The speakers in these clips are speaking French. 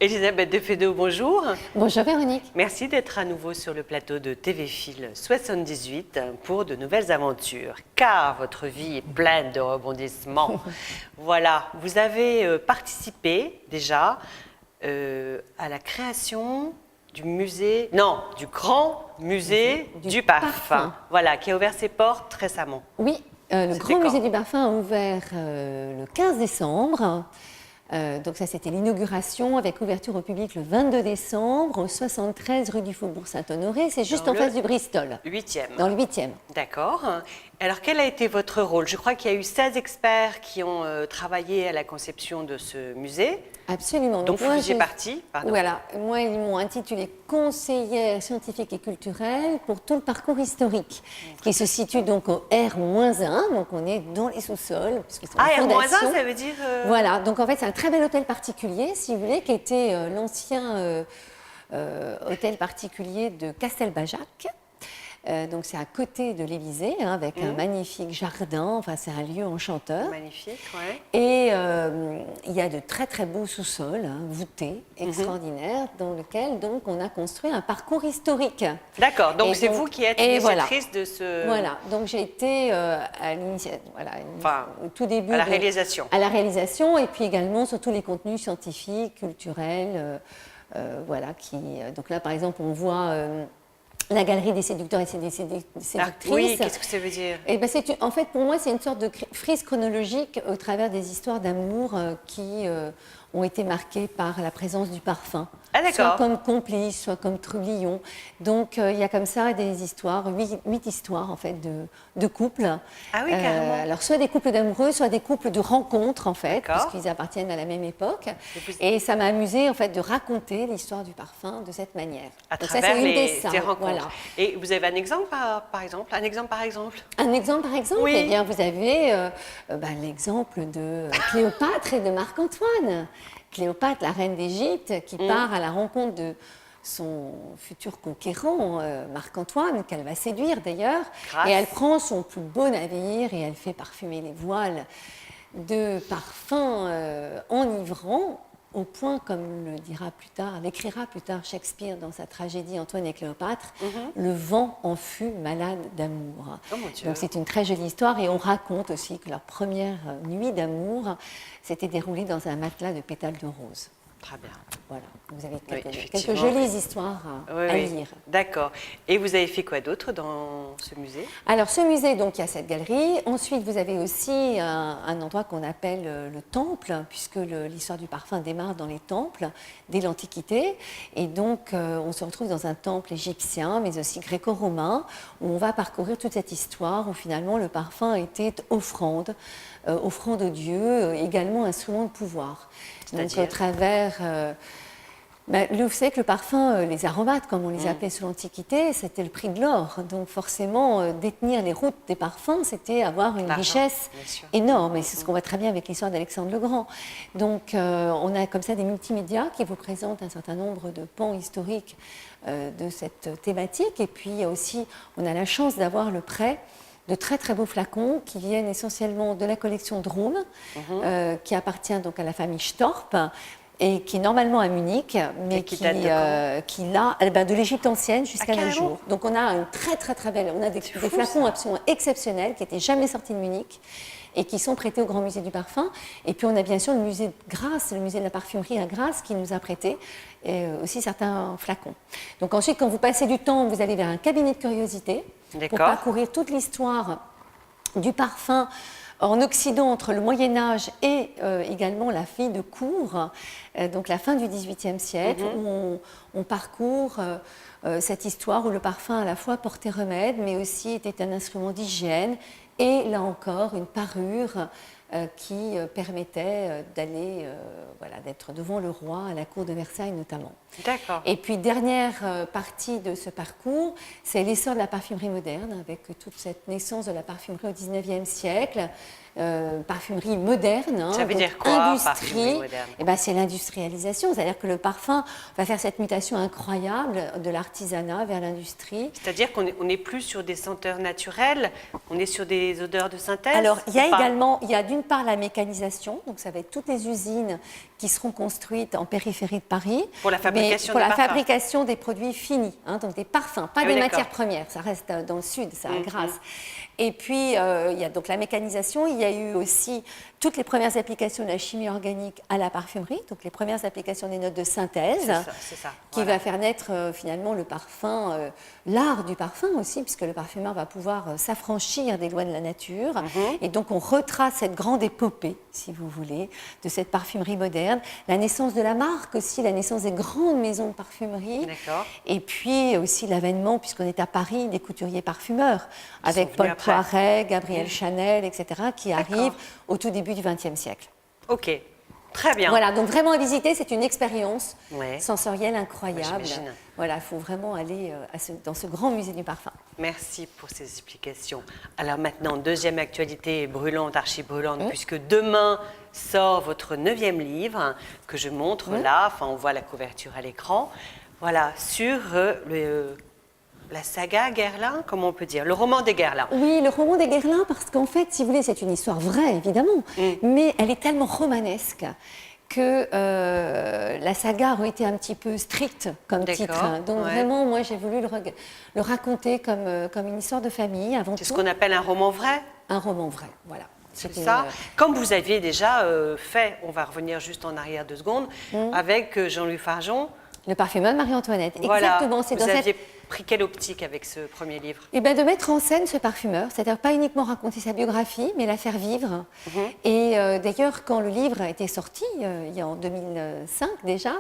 Elisabeth Defedo, bonjour. Bonjour Véronique. Merci d'être à nouveau sur le plateau de TV Fil 78 pour de nouvelles aventures, car votre vie est pleine de rebondissements. Voilà, vous avez participé déjà à la création du du grand musée du parfum. Voilà, qui a ouvert ses portes récemment. Oui, le grand musée du parfum a ouvert le 15 décembre. Donc ça, c'était l'inauguration avec ouverture au public le 22 décembre au 73 rue du Faubourg Saint-Honoré. C'est juste en face du Bristol. 8e. Dans le 8e. D'accord. Alors, quel a été votre rôle? Je crois qu'il y a eu 16 experts qui ont travaillé à la conception de ce musée. Absolument. Donc, vous faisiez partie. Voilà. Moi, ils m'ont intitulé conseillère scientifique et culturelle pour tout le parcours historique, qui se situe donc au R-1. Donc, on est dans les sous-sols. R-1, ça veut dire... Voilà. Donc, en fait, c'est un très bel hôtel particulier, si vous voulez, qui était l'ancien hôtel particulier de Castelbajac. Donc c'est à côté de l'Élysée, hein, avec un magnifique jardin, enfin c'est un lieu enchanteur. Magnifique, ouais. Et il y a de très très beaux sous-sols, hein, voûtés, extraordinaires, dans lesquels donc on a construit un parcours historique. D'accord, donc c'est vous qui êtes l'initiatrice de ce... Voilà, donc j'ai été à l'initiative, au tout début. À la réalisation. À la réalisation, et puis également sur tous les contenus scientifiques, culturels, voilà, donc là par exemple on voit... la galerie des séducteurs et des séductrices. Ah, oui, qu'est-ce que ça veut dire? En fait, pour moi, c'est une sorte de frise chronologique au travers des histoires d'amour qui ont été marquées par la présence du parfum. Ah, d'accord. Soit comme complice, soit comme trublion. Donc, il y a comme ça des histoires, 8 histoires en fait de couples. Ah oui, carrément. Alors, soit des couples d'amoureux, soit des couples de rencontres en fait, d'accord, puisqu'ils appartiennent à la même époque. Et ça m'a amusé en fait de raconter l'histoire du parfum de cette manière. À donc, travers ça, c'est une des rencontres. Voilà. Et vous avez un exemple par exemple? Un exemple par exemple? Un exemple par exemple? Oui. Eh bien, vous avez l'exemple de Cléopâtre et de Marc-Antoine. Cléopâtre, la reine d'Égypte, qui part à la rencontre de son futur conquérant, Marc-Antoine, qu'elle va séduire d'ailleurs. Et elle prend son plus beau navire et elle fait parfumer les voiles de parfums enivrants, au point, comme l'écrira plus tard Shakespeare dans sa tragédie Antoine et Cléopâtre, le vent en fut malade d'amour. Oh mon Dieu. Donc c'est une très jolie histoire, et on raconte aussi que leur première nuit d'amour s'était déroulée dans un matelas de pétales de rose. Très bien. Voilà, vous avez Oui, quelques jolies histoires à lire. D'accord. Et vous avez fait quoi d'autre dans ce musée? Alors, ce musée, donc, il y a cette galerie. Ensuite, vous avez aussi un endroit qu'on appelle le temple, puisque l'histoire du parfum démarre dans les temples dès l'Antiquité. Et donc, on se retrouve dans un temple égyptien, mais aussi gréco-romain, où on va parcourir toute cette histoire, où finalement le parfum était offrande aux dieux, également instrument de pouvoir. Donc, au travers... vous savez que le parfum, les aromates, comme on les appelait sous l'Antiquité, c'était le prix de l'or. Donc forcément, détenir les routes des parfums, c'était avoir une richesse énorme. Et c'est ce qu'on voit très bien avec l'histoire d'Alexandre le Grand. Donc on a comme ça des multimédias qui vous présentent un certain nombre de pans historiques de cette thématique. Et puis aussi, on a la chance d'avoir le prêt de très très beaux flacons qui viennent essentiellement de la collection Drum, qui appartient donc à la famille Storp, et qui est normalement à Munich, mais qui l'a de l'Égypte ancienne jusqu'à nos jours. Donc on a une très belle, on a des flacons absolument exceptionnels qui n'étaient jamais sortis de Munich et qui sont prêtés au Grand Musée du Parfum. Et puis on a bien sûr le musée de Grasse, le musée de la parfumerie à Grasse, qui nous a prêté aussi certains flacons. Donc ensuite, quand vous passez du temps, vous allez vers un cabinet de curiosités pour parcourir toute l'histoire du parfum en Occident entre le Moyen-Âge et également la vie de cour, donc la fin du XVIIIe siècle, où on parcourt cette histoire où le parfum à la fois portait remède, mais aussi était un instrument d'hygiène et là encore une parure qui permettait d'aller, voilà, d'être devant le roi à la cour de Versailles notamment. D'accord. Et puis dernière partie de ce parcours, c'est l'essor de la parfumerie moderne avec toute cette naissance de la parfumerie au XIXe siècle. Parfumerie moderne, hein, ça veut dire quoi, parfumerie moderne? Eh ben, c'est l'industrialisation, c'est-à-dire que le parfum va faire cette mutation incroyable de l'artisanat vers l'industrie. C'est-à-dire qu'on n'est plus sur des senteurs naturelles, on est sur des odeurs de synthèse? Alors, il y a également, il y a d'une part la mécanisation, donc ça va être toutes les usines qui seront construites en périphérie de Paris. Pour la fabrication pour des la parfums. Fabrication des produits finis, hein, donc des parfums, pas des matières premières, ça reste dans le sud, ça à Grasse. Et puis, il y a donc la mécanisation, il y a eu aussi toutes les premières applications de la chimie organique à la parfumerie, donc les premières applications des notes de synthèse, c'est ça, qui va faire naître finalement le parfum, l'art du parfum aussi, puisque le parfumeur va pouvoir s'affranchir des lois de la nature. Et donc, on retrace cette grande épopée, si vous voulez, de cette parfumerie moderne, la naissance de la marque aussi, la naissance des grandes maisons de parfumerie, et puis aussi l'avènement, puisqu'on est à Paris, des couturiers parfumeurs, avec Paul Poiret, Gabrielle Chanel, etc., qui arrivent au tout début du XXe siècle. Ok, très bien. Voilà, donc vraiment à visiter, c'est une expérience sensorielle incroyable. Voilà, il faut vraiment aller dans ce grand musée du parfum. Merci pour ces explications. Alors maintenant, deuxième actualité brûlante, archi-brûlante, puisque demain sort votre 9e livre, que je montre là, enfin on voit la couverture à l'écran, voilà, sur la saga Guerlain, comment on peut dire? Le roman des Guerlain. Oui, le roman des Guerlain, parce qu'en fait, si vous voulez, c'est une histoire vraie, évidemment, mais elle est tellement romanesque que la saga aurait été un petit peu stricte comme titre. Donc vraiment, moi, j'ai voulu le raconter comme une histoire de famille avant tout. C'est ce qu'on appelle un roman vrai? Un roman vrai, voilà. C'est ça. Comme vous aviez déjà fait, on va revenir juste en arrière 2 secondes, avec Jean-Louis Fargeon. Le parfumeur de Marie-Antoinette. Voilà. Exactement. C'est vous aviez pris quelle optique avec ce premier livre? Eh bien, de mettre en scène ce parfumeur, c'est-à-dire pas uniquement raconter sa biographie, mais la faire vivre. Et d'ailleurs, quand le livre a été sorti, il y a en 2005 déjà,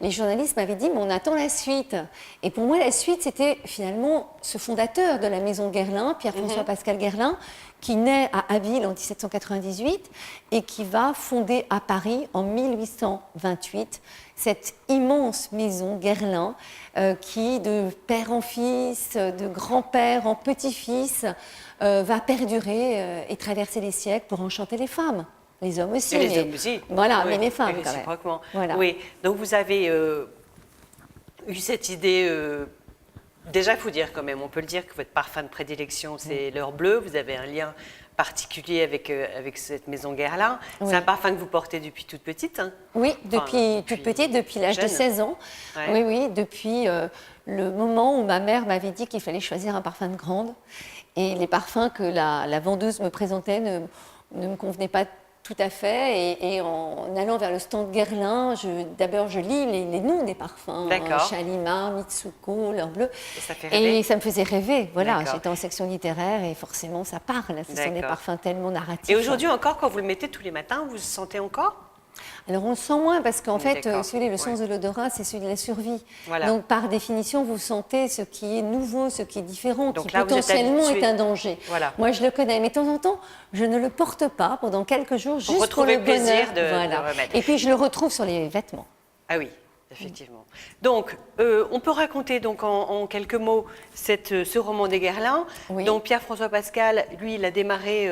les journalistes m'avaient dit, mais on attend la suite. Et pour moi, la suite, c'était finalement ce fondateur de la maison Guerlain, Pierre-François Pascal Guerlain, qui naît à Abbeville en 1798 et qui va fonder à Paris en 1828 cette immense maison Guerlain qui, de père en fils, de grand-père en petit-fils, va perdurer et traverser les siècles pour enchanter les femmes. Les hommes aussi. Et les hommes aussi. Voilà, mais les femmes quand même. Voilà. Oui, donc vous avez eu cette idée... Déjà, il faut dire quand même, on peut le dire que votre parfum de prédilection, c'est l'heure bleue. Vous avez un lien particulier avec cette maison Guerlain. C'est un parfum que vous portez depuis toute petite, hein? Oui, depuis toute petite, depuis l'âge de 16 ans. Oui, oui, depuis le moment où ma mère m'avait dit qu'il fallait choisir un parfum de grande. Et les parfums que la vendeuse me présentait ne me convenaient pas tout à fait. Et en allant vers le stand Guerlain, d'abord je lis les noms des parfums. Chalimar, Mitsuko, l'heure bleue. Et ça me faisait rêver. Voilà, j'étais en section littéraire et forcément ça parle. Ce sont des parfums tellement narratifs. Et aujourd'hui encore, quand vous le mettez tous les matins, vous le sentez encore? Alors on le sent moins parce qu'en fait, le sens de l'odorat, c'est celui de la survie. Voilà. Donc par définition, vous sentez ce qui est nouveau, ce qui est différent, donc qui là, potentiellement est un danger. Voilà. Moi, je le connais, mais de temps en temps, je ne le porte pas pendant quelques jours, juste pour le plaisir de remettre. Et puis je le retrouve sur les vêtements. Ah oui, effectivement. Donc, on peut raconter donc en quelques mots ce roman des Guerlain. Donc Pierre-François Pascal, lui, il a démarré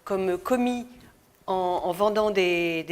comme commis en vendant des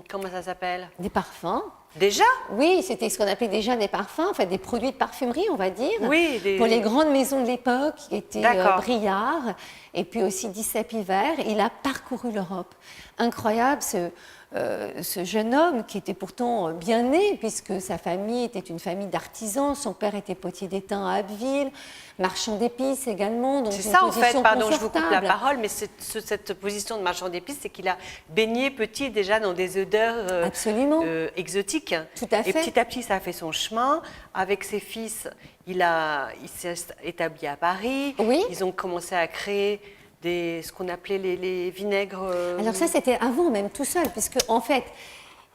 comment ça s'appelle? Des parfums. Déjà? Oui, c'était ce qu'on appelait déjà des parfums, enfin des produits de parfumerie, on va dire. Oui. Pour les grandes maisons de l'époque, qui étaient Briard, et puis aussi Dissay-Pivert. Il a parcouru l'Europe. Incroyable, ce jeune homme qui était pourtant bien né, puisque sa famille était une famille d'artisans. Son père était potier d'étain à Abbeville, marchand d'épices également. C'est ça en fait, pardon, je vous coupe la parole, mais cette position de marchand d'épices, c'est qu'il a baigné petit déjà dans des odeurs exotiques. Tout à fait. Et petit à petit, ça a fait son chemin. Avec ses fils, il s'est établi à Paris. Oui. Ils ont commencé à créer ce qu'on appelait les vinaigres. Alors ça, c'était avant même tout seul, puisque en fait,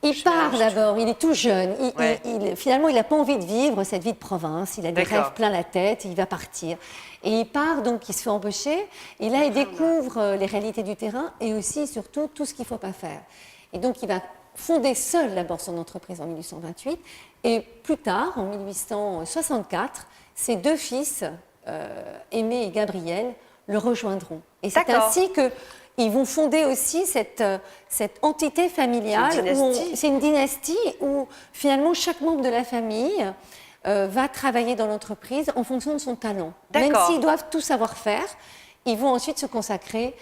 Il part d'abord, il est tout jeune. Ouais. Finalement, il n'a pas envie de vivre cette vie de province. Il a des D'accord. rêves plein la tête, il va partir. Et il part, donc il se fait embaucher. Et là, il découvre les réalités du terrain et aussi, surtout, tout ce qu'il ne faut pas faire. Et donc, il va fonder seul d'abord son entreprise en 1828. Et plus tard, en 1864, ses deux fils, Aimé et Gabriel, le rejoindront. Et c'est D'accord. ainsi que ils vont fonder aussi cette entité familiale. C'est une dynastie où finalement chaque membre de la famille va travailler dans l'entreprise en fonction de son talent. Même D'accord. s'ils doivent tout savoir faire, ils vont ensuite se consacrer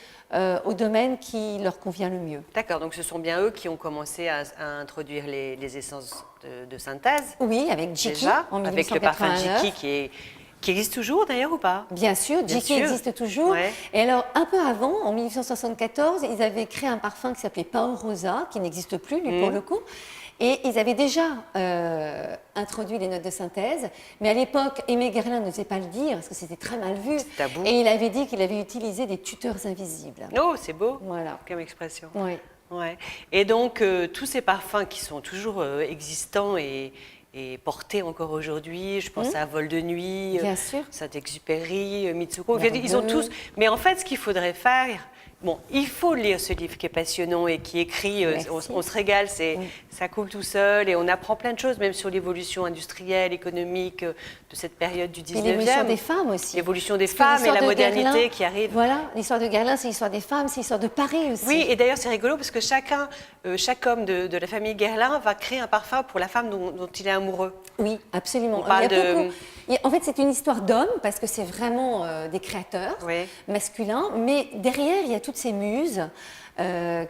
au domaine qui leur convient le mieux. D'accord, donc ce sont bien eux qui ont commencé à introduire les essences de synthèse. Oui, avec Jiki Déjà, en 1889. avec le parfum Jiki qui existe toujours d'ailleurs ou pas? Bien sûr, Bien Jiki sûr. existe toujours. Ouais. Et alors, un peu avant, en 1874, ils avaient créé un parfum qui s'appelait Pao Rosa, qui n'existe plus, lui, pour le coup. Et ils avaient déjà introduit les notes de synthèse. Mais à l'époque, Aimé Guerlain n'osait pas le dire, parce que c'était très mal vu. C'est tabou. Et il avait dit qu'il avait utilisé des tuteurs invisibles. Oh, c'est beau Voilà. comme expression. Oui. Ouais. Et donc, tous ces parfums qui sont toujours existants et portés encore aujourd'hui, je pense à Vol de nuit, Bien sûr. Saint-Exupéry, Mitsuko, L'Heure ils ont bleue. tous. Mais en fait, ce qu'il faudrait faire, bon, il faut lire ce livre qui est passionnant et qui écrit, Merci. on se régale, ça coule tout seul et on apprend plein de choses, même sur l'évolution industrielle, économique de cette période du 19e. Et l'évolution des femmes aussi. L'évolution des Parce que femmes et l'histoire la de modernité Guerlain, qui arrive. Voilà, l'histoire de Guerlain, c'est l'histoire des femmes, c'est l'histoire de Paris aussi. Oui, et d'ailleurs c'est rigolo parce que chaque homme de la famille Guerlain va créer un parfum pour la femme dont il est amoureux. Oui, absolument. On parle Il y a de- beaucoup- En fait, c'est une histoire d'hommes parce que c'est vraiment des créateurs Oui. masculins, mais derrière, il y a toutes ces muses,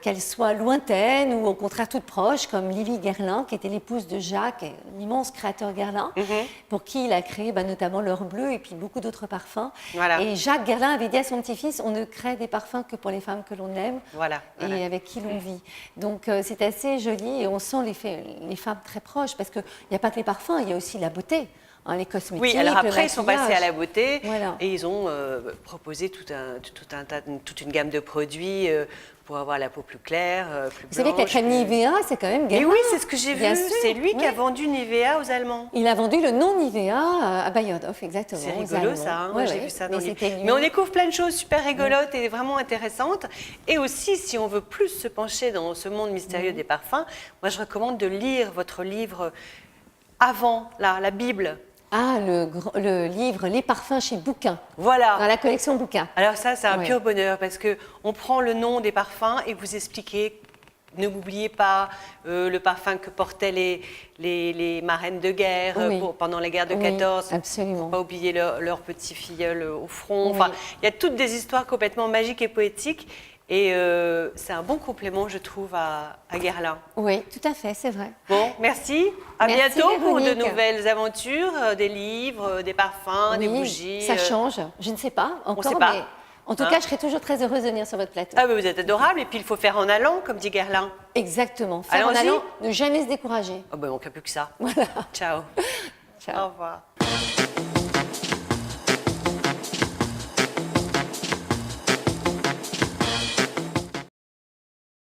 qu'elles soient lointaines ou au contraire toutes proches, comme Lily Guerlain, qui était l'épouse de Jacques, un immense créateur Guerlain, pour qui il a créé notamment l'Heure bleue et puis beaucoup d'autres parfums. Voilà. Et Jacques Guerlain avait dit à son petit-fils, on ne crée des parfums que pour les femmes que l'on aime Voilà. et avec qui l'on vit. Donc c'est assez joli et on sent les femmes très proches parce qu'il n'y a pas que les parfums, il y a aussi la beauté, hein, les cosmétiques. Oui, alors le après, ils sont passés à maquillage. la beauté Voilà. et ils ont proposé toute une gamme de produits pour avoir la peau plus claire, plus Vous savez que la blanche, crème plus- Nivea, c'est quand même Mais Guerlain. oui, c'est ce que j'ai vu. Bien sûr, C'est lui qui a oui. vendu Nivea aux Allemands. Il a vendu le nom Nivea à Bayodov, exactement. C'est aux rigolo Allemands. ça, hein. Ouais, Moi, j'ai ouais. vu ça dans Mais les c'était lui. Mais on découvre plein de choses super rigolotes et vraiment intéressantes. Et aussi, si on veut plus se pencher dans ce monde mystérieux des parfums, moi je recommande de lire votre livre avant, la Bible. Ah, le livre Les parfums chez Bouquin, Voilà. dans la collection Bouquin. Alors ça, c'est un Ouais. pur bonheur parce que on prend le nom des parfums et vous expliquez. Ne m'oubliez pas le parfum que portaient les marraines de guerre Oui. pendant la guerre de Oui, 14. absolument. Pas oublier leur petit filleul au front. Oui. Enfin, il y a toutes des histoires complètement magiques et poétiques. Et c'est un bon complément, je trouve, à Guerlain. Oui, tout à fait, c'est vrai. Bon, merci. À Merci, bientôt pour de Véronique. nouvelles aventures, des livres, des parfums, des Oui, bougies. ça change, je ne sais pas encore, sait pas. mais en tout Hein? cas, je serai toujours très heureuse de venir sur votre plateau. Ah, mais vous êtes adorable. Et puis, il faut faire en allant, comme dit Guerlain. Exactement, faire en Allons-y. allant, ne jamais se décourager. Oh, ben, on ne fait plus que ça. Voilà. Ciao. Ciao. Au revoir.